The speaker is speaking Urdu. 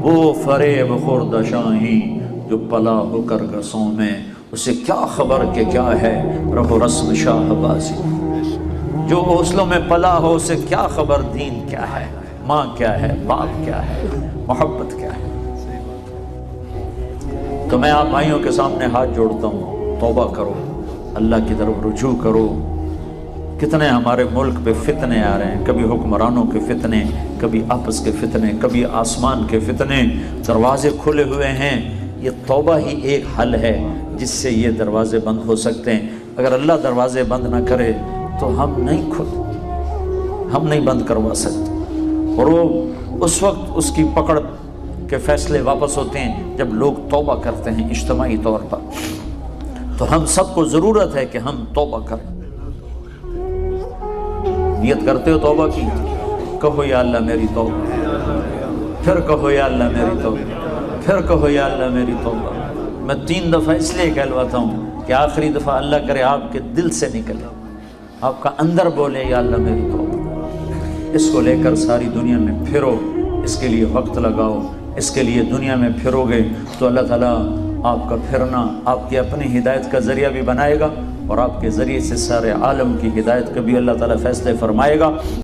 وہ فریب خورد شاہی جو پلا ہو کر گسوں میں، اسے کیا خبر کہ کیا ہے رہ و رسم شاہ بازی۔ جو غسلوں میں پلا ہو اسے کیا خبر دین کیا ہے، ماں کیا ہے، باپ کیا ہے، محبت کیا ہے۔ تو میں آپ بھائیوں کے سامنے ہاتھ جوڑتا ہوں، توبہ کرو، اللہ کی طرف رجوع کرو۔ کتنے ہمارے ملک پہ فتنے آ رہے ہیں، کبھی حکمرانوں کے فتنے، کبھی آپس کے فتنے، کبھی آسمان کے فتنے، دروازے کھلے ہوئے ہیں۔ یہ توبہ ہی ایک حل ہے جس سے یہ دروازے بند ہو سکتے ہیں۔ اگر اللہ دروازے بند نہ کرے تو ہم نہیں بند کروا سکتے، اور وہ اس وقت اس کی پکڑ کے فیصلے واپس ہوتے ہیں جب لوگ توبہ کرتے ہیں اجتماعی طور پر۔ تو ہم سب کو ضرورت ہے کہ ہم توبہ کریں۔ نیت کرتے ہو توبہ کی؟ کہو یا اللہ میری توبہ، پھر کہو یا اللہ میری توبہ، پھر کہو یا اللہ میری توبہ۔ میں 3 دفعہ اس لیے کہلواتا ہوں کہ آخری دفعہ اللہ کرے آپ کے دل سے نکلے، آپ کا اندر بولے یا اللہ میری توبہ۔ اس کو لے کر ساری دنیا میں پھرو، اس کے لیے وقت لگاؤ، اس کے لیے دنیا میں پھرو گے تو اللہ تعالیٰ آپ کا پھرنا آپ کی اپنی ہدایت کا ذریعہ بھی بنائے گا، اور آپ کے ذریعے سے سارے عالم کی ہدایت کا بھی اللہ تعالیٰ فیصلے فرمائے گا۔